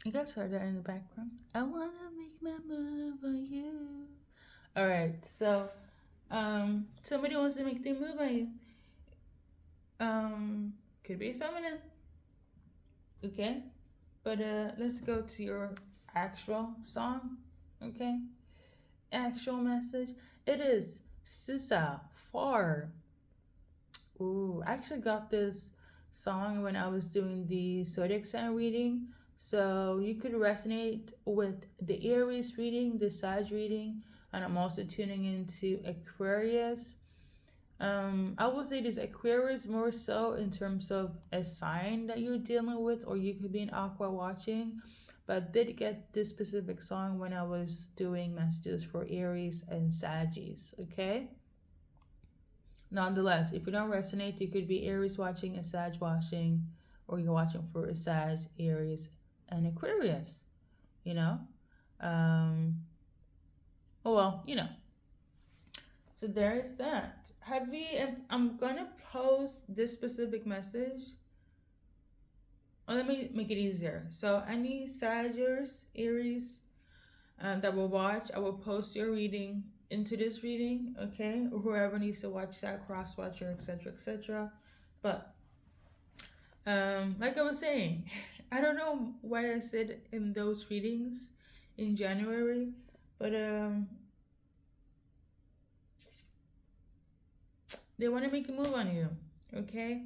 You guys heard that in the background? I wanna make my move on you. All right, so somebody wants to make their move on you. Could be feminine, okay? But let's go to your actual song, okay? Actual message. It is Sissa Far. Ooh, I actually got this song when I was doing the zodiac sign reading. So you could resonate with the Aries reading, the Sag reading, and I'm also tuning into Aquarius. I would say this Aquarius more so in terms of a sign that you're dealing with, or you could be an Aqua watching. But I did get this specific song when I was doing messages for Aries and Saggies, okay? Nonetheless, if you don't resonate, you could be Aries watching, a Sag watching, or you're watching for a Sag, Aries, and you you know? Um, oh, well, you know. So there's that. Have we, I'm gonna post this specific message. Oh, let me make it easier. So any Sagittarius, Aries, that will watch, I will post your reading into this reading, okay? Or whoever needs to watch that, cross watcher, etc., etc. But like I was saying, I don't know why I said in those readings in January, but they want to make a move on you, okay?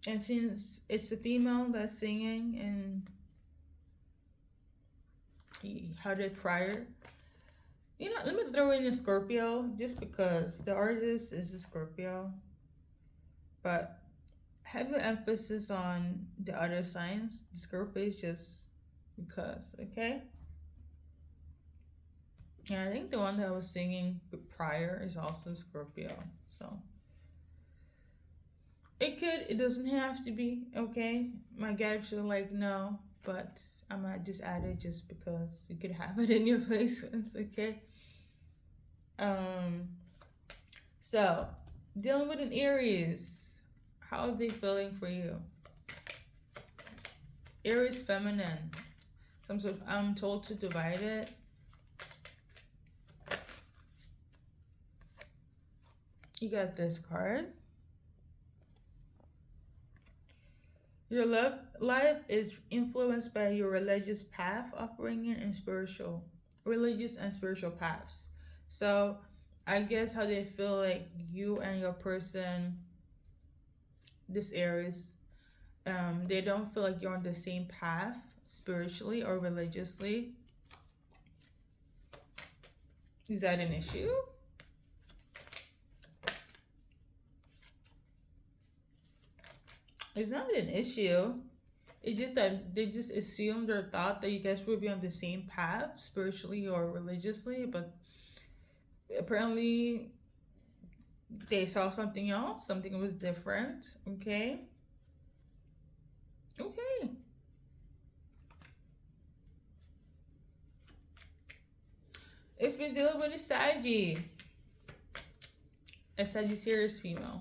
And since it's a female that's singing and had it prior, let me throw in a Scorpio just because the artist is a Scorpio, but have the emphasis on the other signs. The Scorpio is just because, okay? Yeah, I think the one that was singing prior is also Scorpio. So it doesn't have to be, okay? My guys are like, no, but I might just add it just because you could have it in your placements, okay? Um, so dealing with an Aries, how are they feeling for you? Aries feminine. So I'm told to divide it. You got this card. Your love life is influenced by your religious path, upbringing, and religious and spiritual paths. So, I guess how they feel like you and your person, this Aries, they don't feel like you're on the same path spiritually or religiously. Is that an issue? It's not an issue. It's just that they just assumed or thought that you guys would be on the same path spiritually or religiously, but apparently they saw something else, something was different. Okay. Okay. If you deal with a Sagittarius female,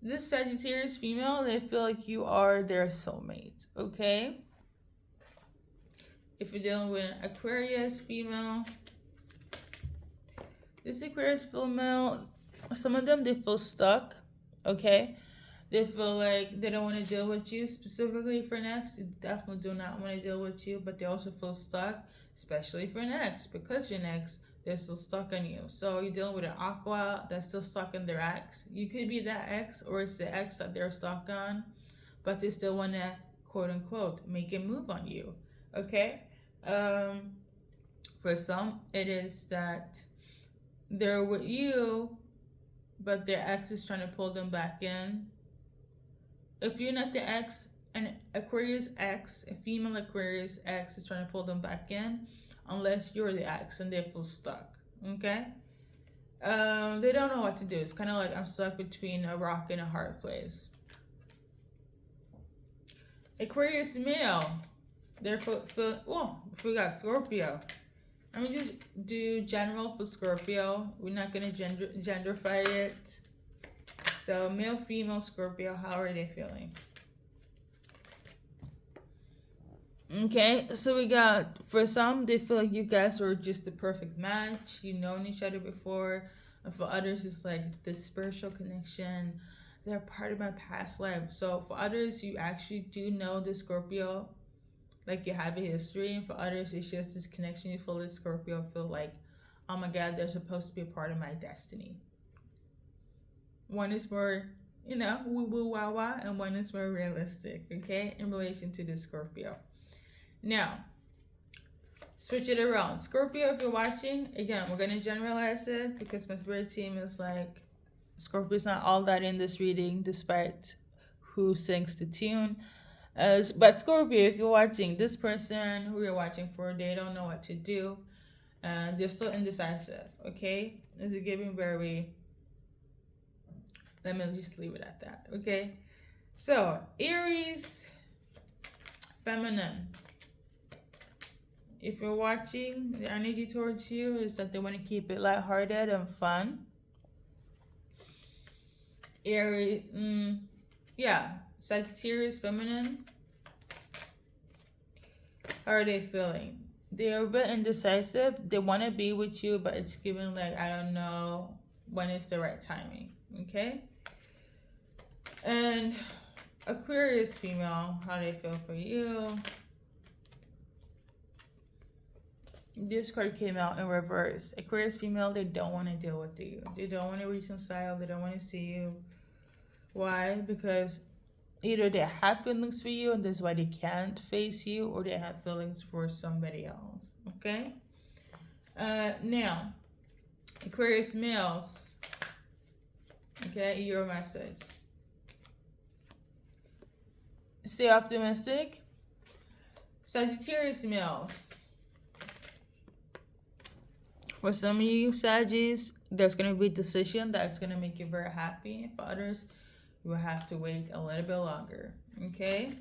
this Sagittarius female, they feel like you are their soulmate. Okay. If you're dealing with an Aquarius female, this Aquarius female, some of them, they feel stuck. Okay. They feel like they don't want to deal with you specifically for next. You definitely do not want to deal with you, but they also feel stuck, especially for next, because your next, they're still stuck on you. So you're dealing with an aqua that's still stuck in their ex. You could be that ex, or it's the ex that they're stuck on, but they still want to, quote unquote, make a move on you. Okay? For some, it is that they're with you, but their ex is trying to pull them back in. If you're not the ex, an Aquarius ex, a female Aquarius ex is trying to pull them back in, unless you're the ex and they feel stuck. Okay? They don't know what to do. It's kind of like I'm stuck between a rock and a hard place. Aquarius male, they're if we got Scorpio. Let me just do general for Scorpio. We're not gonna genderify it. So male, female, Scorpio, how are they feeling? Okay, so we got, for some, they feel like you guys are just the perfect match. You've known each other before. And for others, it's like the spiritual connection. They're part of my past life. So for others, you actually do know the Scorpio, like you have a history. And for others, it's just this connection. You feel this Scorpio feel like, oh my God, they're supposed to be a part of my destiny. One is more, woo woo wah wah, and one is more realistic, okay, in relation to the Scorpio. Now, switch it around. Scorpio, if you're watching, again, we're going to generalize it because my spirit team is like, Scorpio's not all that in this reading, despite who sings the tune. But Scorpio, if you're watching, this person who you're watching for, they don't know what to do. And they're still indecisive, okay? This is giving very... Let me just leave it at that, okay? So, Aries, feminine. If you're watching, the energy towards you is that they want to keep it lighthearted and fun. Aries, Sagittarius, feminine. How are they feeling? They're a bit indecisive. They want to be with you, but it's giving like, I don't know when it's the right timing, okay? And Aquarius, female, how do they feel for you? This card came out in reverse. Aquarius female, they don't want to deal with you. They don't want to reconcile. They don't want to see you. Why? Because either they have feelings for you and that's why they can't face you, or they have feelings for somebody else. Okay? Now, Aquarius males. Okay, your message. Stay optimistic. Sagittarius males. For some of you, Saggies, there's going to be a decision that's going to make you very happy. For others, you will have to wait a little bit longer. Okay?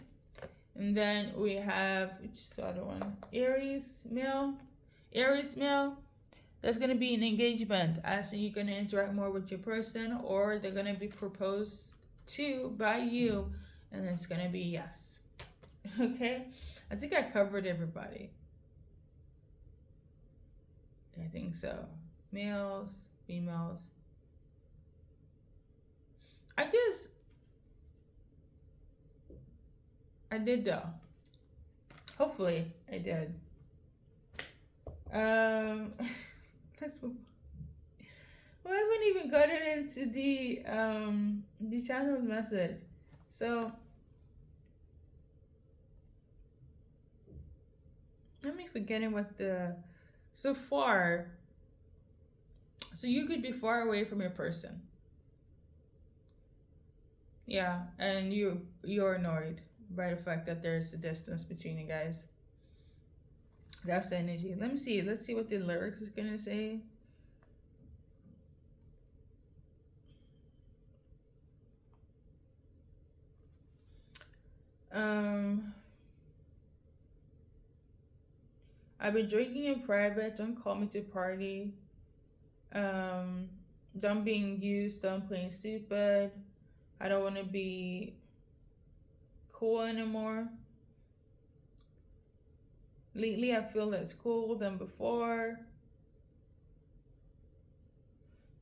And then we have, which is the other one? Aries male. Aries male, there's going to be an engagement. As in, you're going to interact more with your person, or they're going to be proposed to by you, and it's going to be yes. Okay? I think I covered everybody. I think so. Males, females. I guess I did though. Hopefully I did. Let's move. Well, I haven't even gotten into the channel message. So let me forgetting what the so far. So you could be far away from your person. Yeah, and you're annoyed by the fact that there's a distance between you guys. That's the energy. Let me see. Let's see what the lyrics is gonna say. I've been drinking in private. Don't call me to party. Done being used. Done playing stupid. I don't want to be cool anymore. Lately, I feel less cool than before.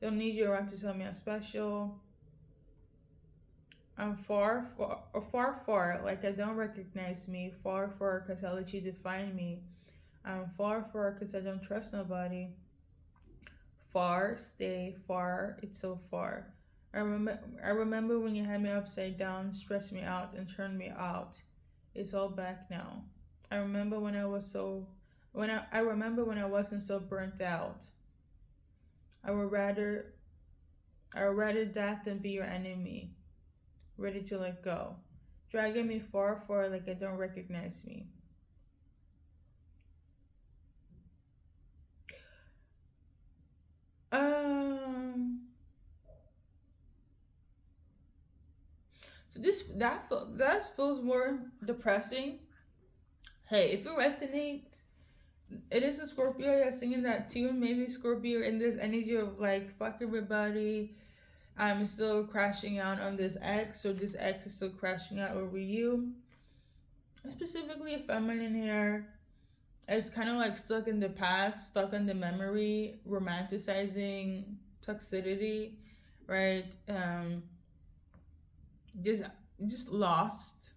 Don't need you around to tell me I'm special. I'm far, like I don't recognize me. Far, because I let you define me. I'm far, because I don't trust nobody. Far, stay far, it's so far. I remember when you had me upside down, stressed me out, and turned me out. It's all back now. I remember when I wasn't so burnt out. I would rather that than be your enemy, ready to let go, dragging me far, like I don't recognize me. So that feels more depressing. Hey, if it resonates, it is a Scorpio that's singing that tune. Maybe Scorpio in this energy of like, fuck everybody. I'm still crashing out on this ex, or this ex is still crashing out over you. specifically a feminine here, is kind of like stuck in the past, stuck in the memory, romanticizing toxicity, right? Just just lost,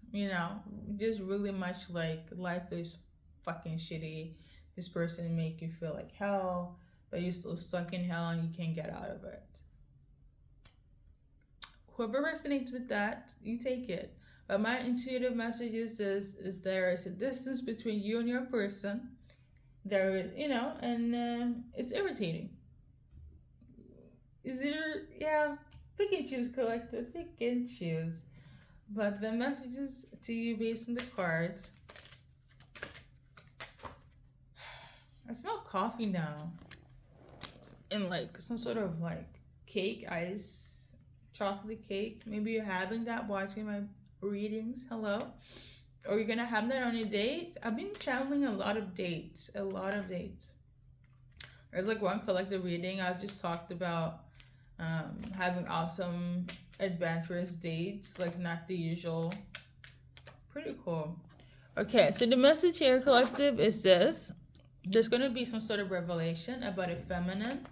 just really much like life is fucking shitty. This person make you feel like hell, but you're still stuck in hell and you can't get out of it. Whoever resonates with that, you take it. But my intuitive message is this: is there is a distance between you and your person. There is, and it's irritating. Is it? Yeah, pick and choose, collective. Pick and choose. But the messages to you based on the cards. I smell coffee now. And like some sort of like cake, ice, chocolate cake. Maybe you're having that watching my readings. Hello. Or you're gonna have that on a date. I've been channeling a lot of dates. A lot of dates. There's like one collective reading I just talked about having awesome adventurous dates, like not the usual. Pretty cool. Okay, so the message here, collective, is this: there's going to be some sort of revelation about a feminine,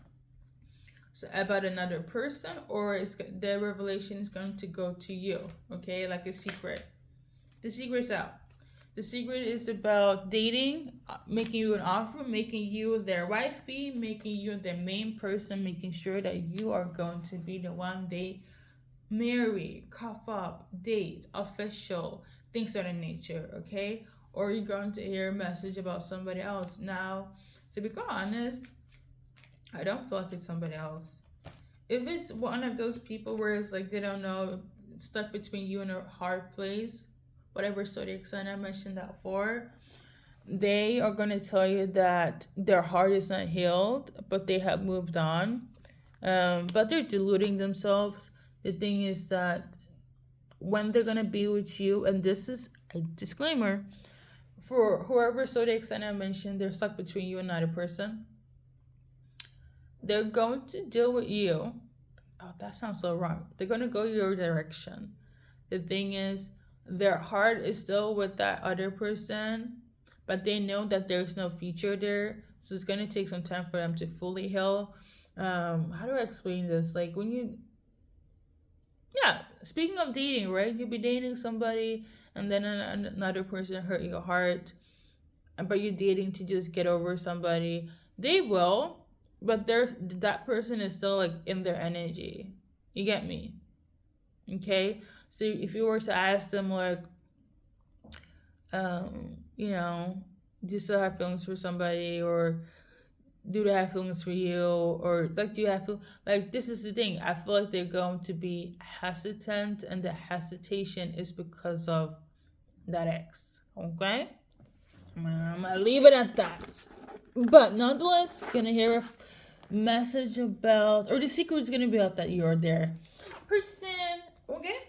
so about another person, or the revelation is going to go to you. Okay, like a secret. The secret's out. The secret is about dating, making you an offer, making you their wifey, making you the main person, making sure that you are going to be the one they marry, cuff up, date, official, things of that nature, okay? Or you're going to hear a message about somebody else. Now, to be quite honest, I don't feel like it's somebody else. If it's one of those people where it's like they don't know, stuck between you and a hard place, whatever zodiac sign I mentioned that for, they are going to tell you that their heart is not healed, but they have moved on. But they're deluding themselves. The thing is that when they're going to be with you, and this is a disclaimer, for whoever zodiac sign I mentioned, they're stuck between you and another person. They're going to deal with you. Oh, that sounds so wrong. They're going to go your direction. The thing is, their heart is still with that other person, but they know that there's no future there. So it's going to take some time for them to fully heal. How do I explain this? Like speaking of dating, right? You'll be dating somebody and then another person hurt your heart, but you're dating to just get over somebody. They will, but that person is still like in their energy. You get me? Okay? So if you were to ask them like, do you still have feelings for somebody, or do they have feelings for you, or like do you have like, this is the thing. I feel like they're going to be hesitant, and the hesitation is because of that ex. Okay? I'm gonna leave it at that. But nonetheless, gonna hear a message about, or the secret is gonna be out that you're there person. Okay?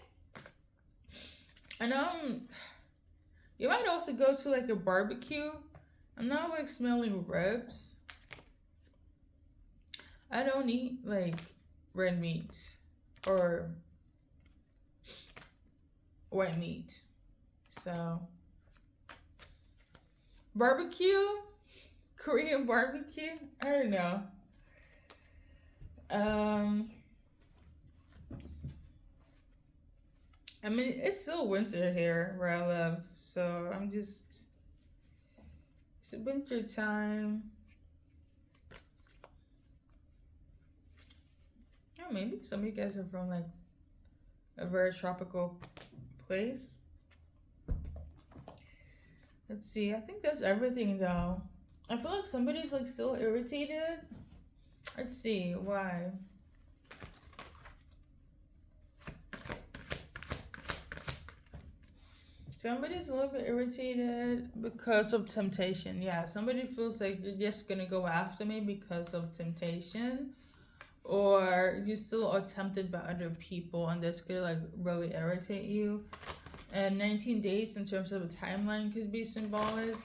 And you might also go to like a barbecue. I'm not like smelling ribs. I don't eat like red meat or white meat. So barbecue, Korean barbecue. I don't know. I mean, it's still winter here where I live, so it's winter time. Oh, maybe some of you guys are from like a very tropical place. Let's see. I think that's everything though. I feel like somebody's like still irritated. Let's see why. Somebody's a little bit irritated because of temptation. Yeah, somebody feels like you're just gonna go after me because of temptation, or you're still tempted by other people, and that's gonna like really irritate you. And 19 days in terms of a timeline could be symbolic.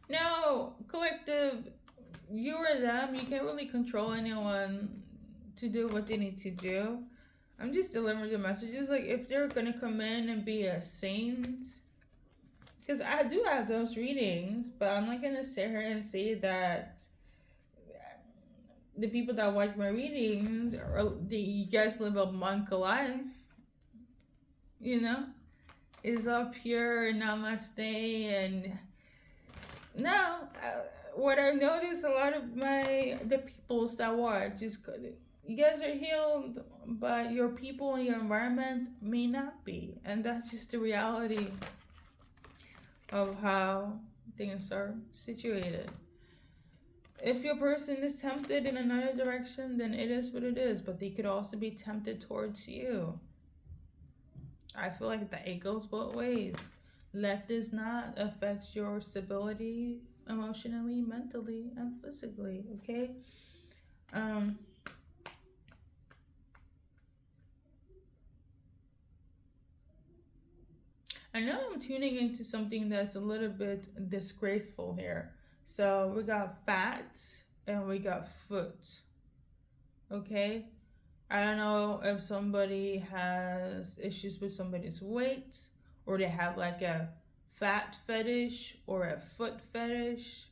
Now, collective, you or them, you can't really control anyone to do what they need to do. I'm just delivering the messages. Like, if they're gonna come in and be a saint, because I do have those readings, but I'm not gonna sit here and say that the people that watch my readings you guys live a monk life. You know, is up here namaste and no. What I notice a lot of the peoples that watch is you guys are healed, but your people and your environment may not be, and that's just the reality of how things are situated. If your person is tempted in another direction, then it is what it is, but they could also be tempted towards you. I feel like that it goes both ways. Let this not affect your stability emotionally, mentally, and physically, okay? I know I'm tuning into something that's a little bit disgraceful here. So we got fat and we got foot. Okay? I don't know if somebody has issues with somebody's weight, or they have like a fat fetish or a foot fetish.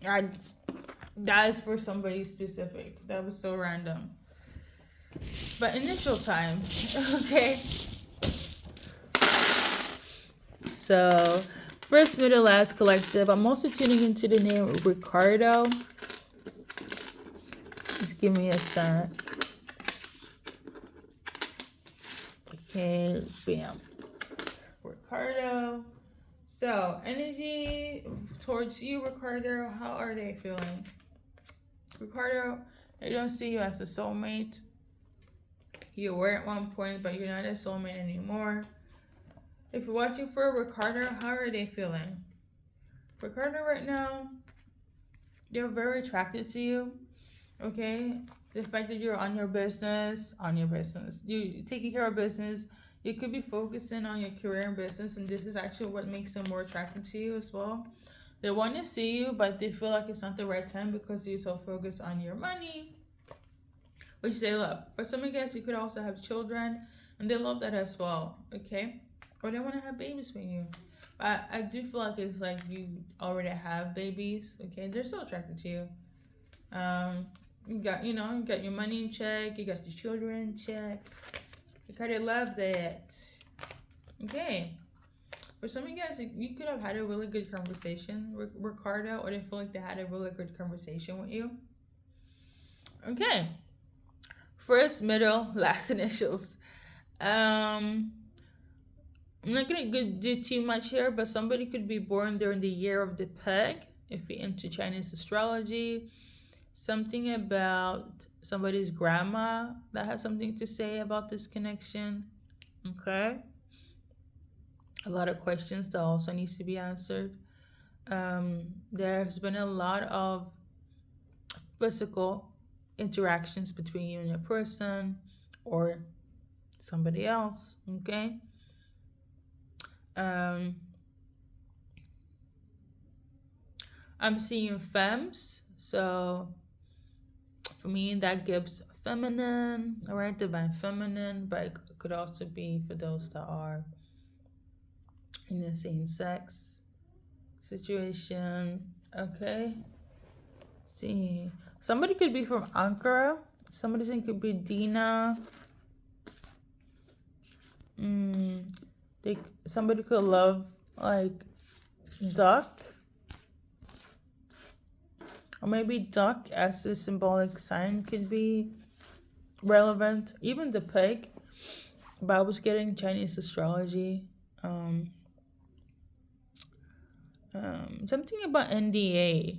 That is for somebody specific. That was so random. But initial time, okay? So, first, middle, last collective. I'm also tuning into the name Ricardo. Just give me a sec. Okay, bam. Ricardo. So, energy towards you, Ricardo. How are they feeling? Ricardo, they don't see you as a soulmate. You were at one point, but you're not a soulmate anymore. If you're watching for Ricardo, how are they feeling? Ricardo, right now, they're very attracted to you. Okay? The fact that you're on your business, you're taking care of business. You could be focusing on your career and business, and this is actually what makes them more attracted to you as well. They want to see you, but they feel like it's not the right time because you're so focused on your money, which they love. For some of you guys, you could also have children, and they love that as well, okay? Or they want to have babies with you. I do feel like it's like you already have babies, okay? They're so attracted to you. You got your money in check, you got your children in check. You kind of love that, okay? For some of you guys, you could have had a really good conversation with Ricardo, or they feel like they had a really good conversation with you. Okay. First, middle, last initials. I'm not gonna do too much here, but somebody could be born during the year of the pig, if you're into Chinese astrology. Something about somebody's grandma that has something to say about this connection. Okay. A lot of questions that also needs to be answered. There's been a lot of physical interactions between you and your person or somebody else, okay? I'm seeing femmes, so for me that gives feminine, all right, divine feminine, but it could also be for those that are in the same sex situation, okay? Let's see, somebody could be from Ankara, somebody could be Dina. Somebody could love like duck, or maybe duck as a symbolic sign could be relevant. Even the pig, but I was getting Chinese astrology. Something about NDA.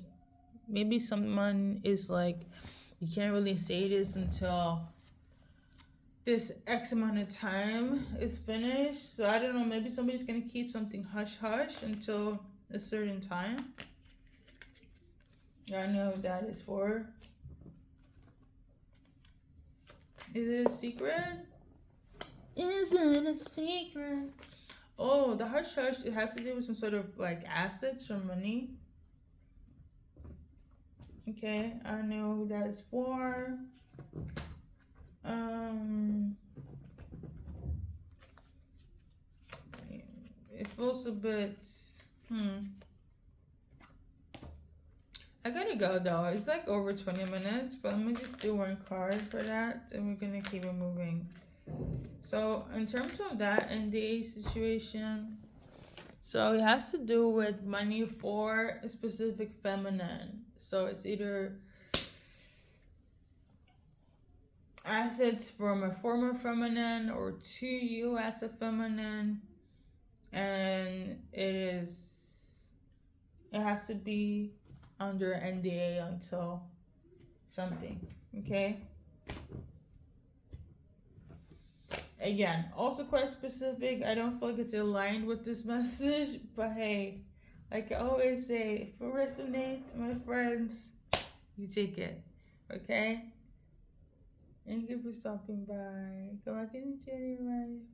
Maybe someone is like, you can't really say this until this X amount of time is finished. So I don't know, maybe somebody's gonna keep something hush hush until a certain time. I know what that is for. Is it a secret? Is it a secret? Oh, the hush hush, it has to do with some sort of like assets or money. Okay, I know who that is for. It feels a bit. I gotta go though. It's like over 20 minutes, but I'm gonna just do one card for that, and we're gonna keep it moving. So in terms of that NDA situation, so it has to do with money for a specific feminine. So it's either assets from a former feminine or to you as a feminine, and it has to be under NDA until something, okay? Again, also quite specific. I don't feel like it's aligned with this message, but hey, like I always say, if it resonates, my friends, you take it, okay? Thank you for stopping by. Come back and enjoy your life.